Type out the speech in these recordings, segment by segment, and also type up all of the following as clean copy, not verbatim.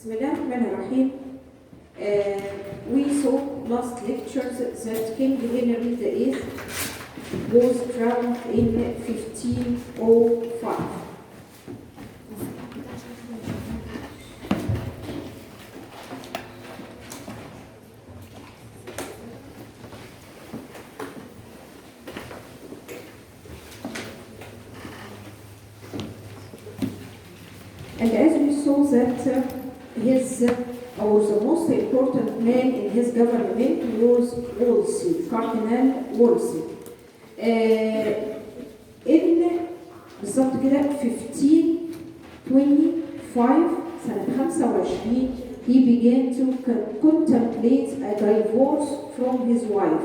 Bismillahirrahmanirrahim. We saw last lectures that King Henry VIII was crowned in 1505. And as we saw that the most important man in his government was Wolsey, Cardinal Wolsey. In بالظبط كده 1525 سنة 25 he began to contemplate a divorce from his wife.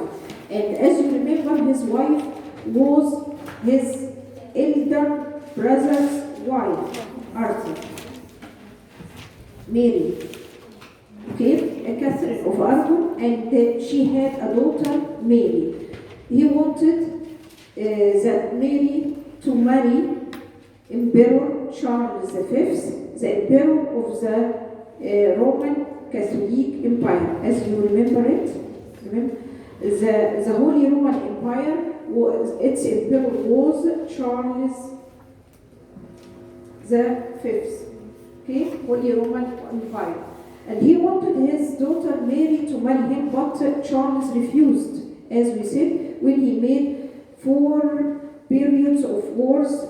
And as you remember, his wife was his elder brother's wife, Arthur. Mary, okay, Catherine of Aragon, and she had a daughter, Mary. He wanted that Mary to marry Emperor Charles V, the emperor of the Roman Catholic Empire. As you remember it, the Holy Roman Empire, its emperor was Charles the Fifth. Okay, Holy Roman Empire. And he wanted his daughter Mary to marry him, but Charles refused, as we said, when he made 4 periods of wars,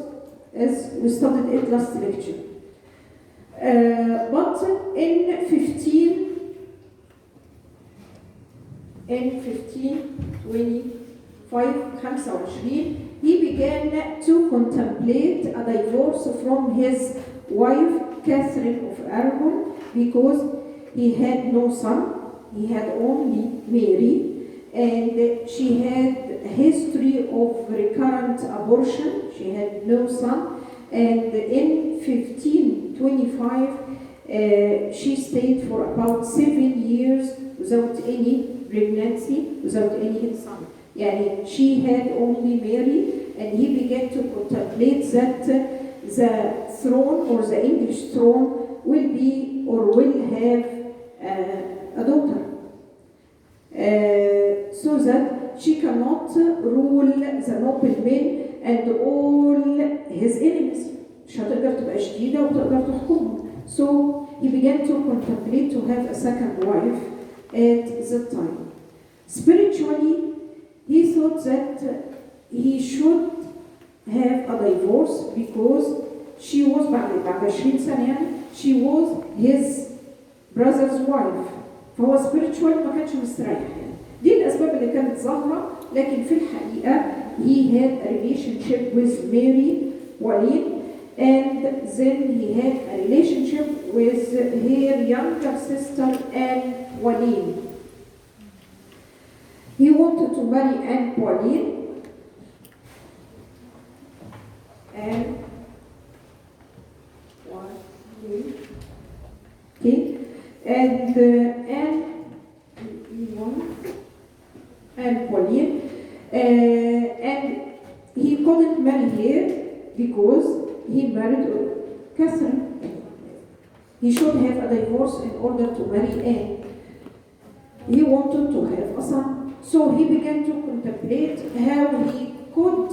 as we studied it last lecture. But in 1525, he began to contemplate a divorce from his wife, Catherine of Aragon, because he had no son, he had only Mary, and she had a history of recurrent abortion, she had no son, and in 1525 she stayed for about 7 years without any pregnancy, without any son. Yani she had only Mary, and he began to contemplate that the throne or the English throne will be or will have a daughter, so that she cannot rule the noblemen and all his enemies. مش هتقدر تبقى شديدة وتقدر تحكمهم. So he began to contemplate to have a second wife at that time. Spiritually, he thought that he should have a divorce because she was بعد 20 سنة يعني she was his brother's wife. فهو spiritually ما كانش مستريح يعني. دي الأسباب اللي كانت ظاهرة، لكن في الحقيقة he had a relationship with Mary Walid, and then he had a relationship with her younger sister Anne Boleyn. He wanted to marry Anne Boleyn, and okay, and Anne Boleyn, and he couldn't marry her because he married Catherine. He should have a divorce in order to marry Anne. He wanted to have a son, so he began to contemplate how he could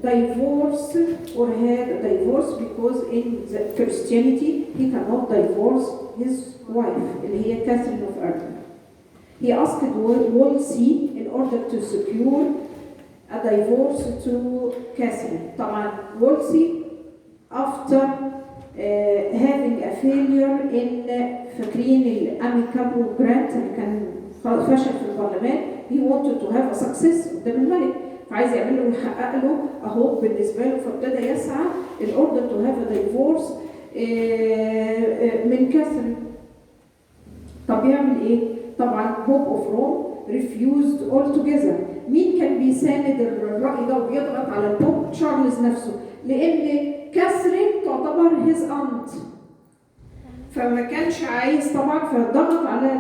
divorce or have a divorce, because in the Christianity he cannot divorce his wife, اللي هي Catherine of Aragon. He asked Wolsey in order to secure a divorce to Catherine. طبعا Wolsey, after having a failure in فاكرين الاميكابو جرانت اللي كان فشل في البرلمان, he wanted to have a success قدام الملك, فعايز يعمل له ويحقق له اهو بالنسبه له, فابتدى يسعى in order to have a divorce من كاثرين. طب يعمل ايه؟ طبعا Pope of Rome refused altogether. مين كان بيساند الرأي ده وبيضغط على البوب؟ تشارلز نفسه، لأن كاثرين تعتبر his aunt، فما كانش عايز طبعا، فضغط على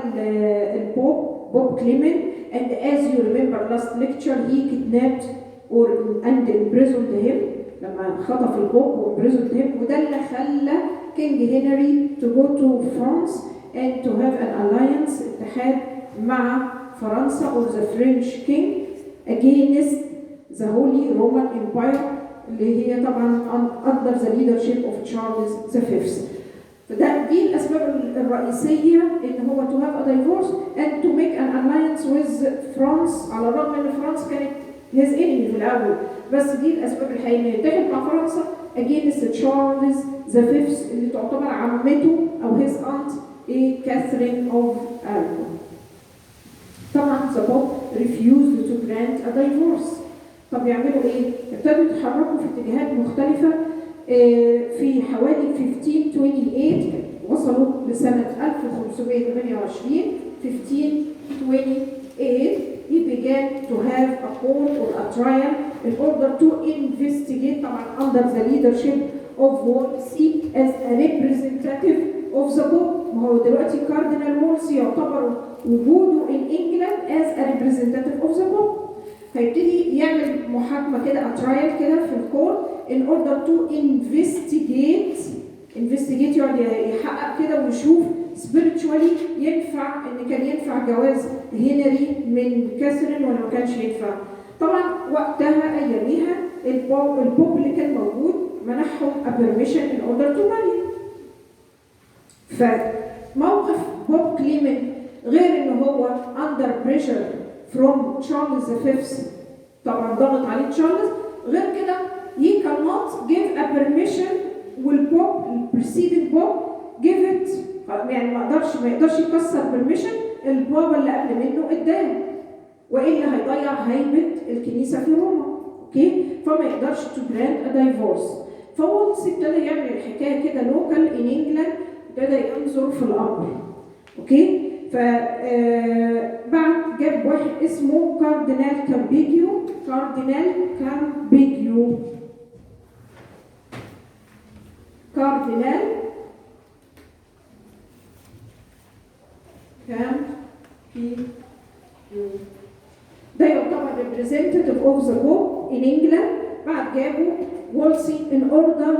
البوب كليمنت. And as you remember last lecture, he kidnapped and imprisoned him، لما خطف البوب و imprisoned him، وده اللي خلى كينج هنري to go to France and to have an alliance اتحاد مع فرنسا or the French king against the Holy Roman Empire اللي هي طبعا under the leadership of Charles V. دي الأسباب الرئيسية إن هو to have a divorce and to make an alliance with France على الرغم إن فرنسا كانت his enemy في الأول، بس دي الأسباب الحقيقية يتحد مع فرنسا against Charles V اللي تعتبر عمته أو his aunt Catherine of Aragon. طبعا the Pope refused to grant a divorce. طب يعملوا إيه؟ ابتدوا يتحركوا في اتجاهات مختلفة. في حوالي 1528 وصلوا لسنة 1528 1528 he began to have a court or a trial in order to investigate طبعا under the leadership of Wolsey as a representative of the Pope. ما هو دلوقتي كاردينال وولسي يعتبر وجوده in England as a representative of the Pope. هيبتدي يعمل محاكمة كده trial كده في الكورت in order to investigate يعني يحقق كده ويشوف spiritually ينفع ان كان ينفع جواز هنري من كاثرين ولا ما كانش ينفع. طبعا وقتها اياميها البوب اللي كان موجود منحهم a permission in order to marry. فموقف بوب كليمن غير ان هو under pressure from Charles V طبعا ضغط عليه تشارلز، غير كده he cannot give a permission والبوب preceding Pope give it يعني ما يقدرش يكسر permission البابا اللي قبل منه اداه والا هيضيع هيبه الكنيسه في روما. اوكي، فما يقدرش to grant a divorce. فولسي ابتدى يعمل الحكايه كده لوكال ان انجلاند، ابتدى ينظر في الامر. اوكي، بعد جاب واحد اسمه كاردينال كامبيجيو. ده يعتبر representative of the Pope in England. بعد جابوا وولسي in order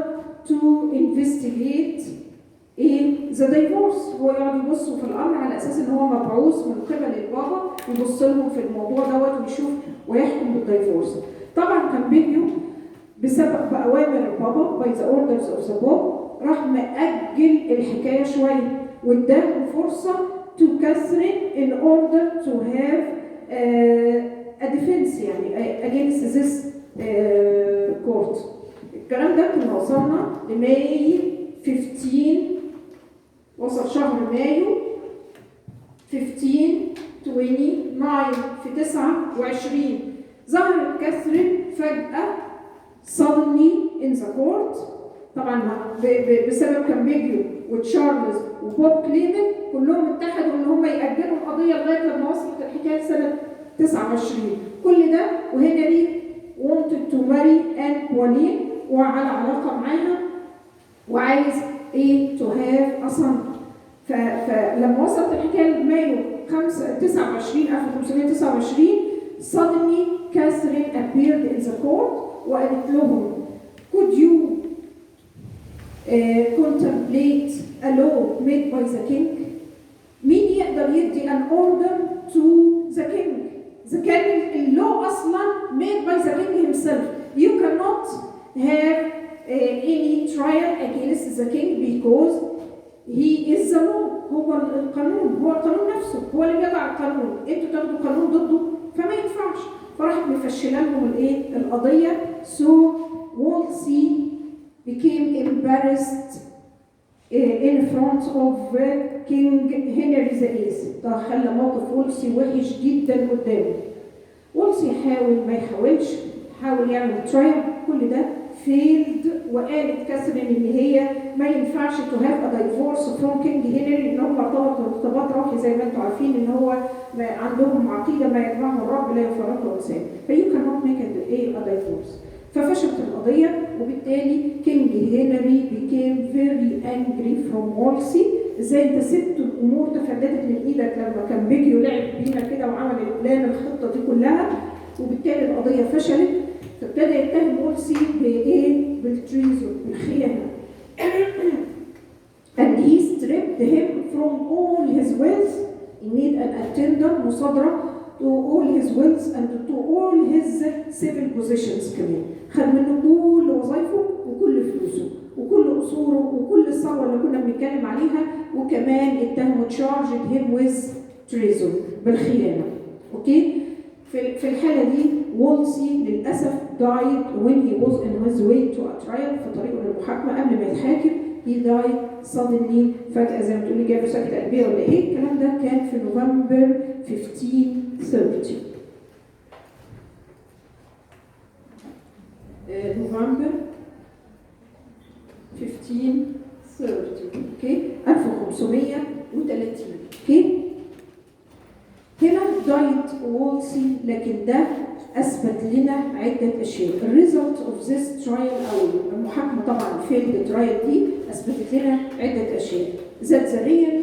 to investigate the divorce. هو يقعد يبصوا في الامر على اساس ان هو مبعوث من قبل البابا يبص لهم في الموضوع دوت ويشوف ويحكم بالديفورس. طبعا كامبيجيو بسبب باوامر البابا by the orders of the Pope راح مأجل الحكايه شويه واداهم فرصه to Catherine in order to have a defense يعني against this court. الكلام ده كنا وصلنا لماي 15 وصل شهر مايو 1529 في 29 ظهرت كاثرين فجأة suddenly in the court. طبعا بسبب كامبيجيو وتشارلز وبوب كليمن كلهم اتحدوا ان هم يأجلوا القضية لغاية لما وصلت الحكاية سنة 29. كل ده وهنري wanted to marry Anne Boleyn وعلى علاقة معاها وعايز to have a son. فلما وصلت الحكاية لمايو 29 1529 suddenly Catherine appeared in the court وقالت لهم could you contemplate a law made by the king. مين يقدر يدي an order to the king؟ إذا كان اللو أصلاً made by the king himself. You cannot have any trial against the king because he is the law. هو القانون نفسه، هو اللي بيضع القانون. انتوا تاخدوا قانون ضده فما ينفعش. فراحت مفشله لهم القضيه. So Wolsey became embarrassed in front of King Henry VIII. ده خلى موقف وولسي وحش جدا قدامه. وولسي ما يحاولش، حاول يعمل ترايل، كل ده فيلد. وقالت كاثرين ان هي ما ينفعش to have a divorce from King Henry ان هم ارتبطوا ارتباط روحي زي ما انتم عارفين ان هو عندهم عقيده ما يجمعهم الرب لا يفرقه انسان. فيو cannot make a divorce. ففشلت القضيه وبالتالي كينج هنري became very angry from Wolsey. ازاي انت سبت الامور تفلتت من ايدك لما كان بيجيو لعب بينا كده وعمل البلان الخطه دي كلها، وبالتالي القضيه فشلت. فابتدى يتهم وولسي بالتريزون، بالخيانه. and he stripped him from all his wealth. He made an attender مصادرة to all his wealth and to all his civil possessions كمان. خد منه كل وظائفه وكل فلوسه وكل قصوره وكل الثروة اللي كنا بنتكلم عليها، وكمان اتهموا charged him with treason بالخيانة. اوكي؟ في الحالة دي وولسي للأسف died when he was on his way to a trial، في طريقه للمحاكمة قبل ما يتحاكم. he died suddenly، فجأة زي ما تقولي جاله سكتة قلبية ولا إيه. الكلام ده كان في نوفمبر 1530. نوفمبر 1530 اوكي 1530 اوكي. هنا دايت وولسي، لكن ده اثبت لنا عده اشياء. الريزلت اوف ذيس ترايل او المحاكمه طبعا فيلد ترايل دي اثبتت لنا عده اشياء. that the real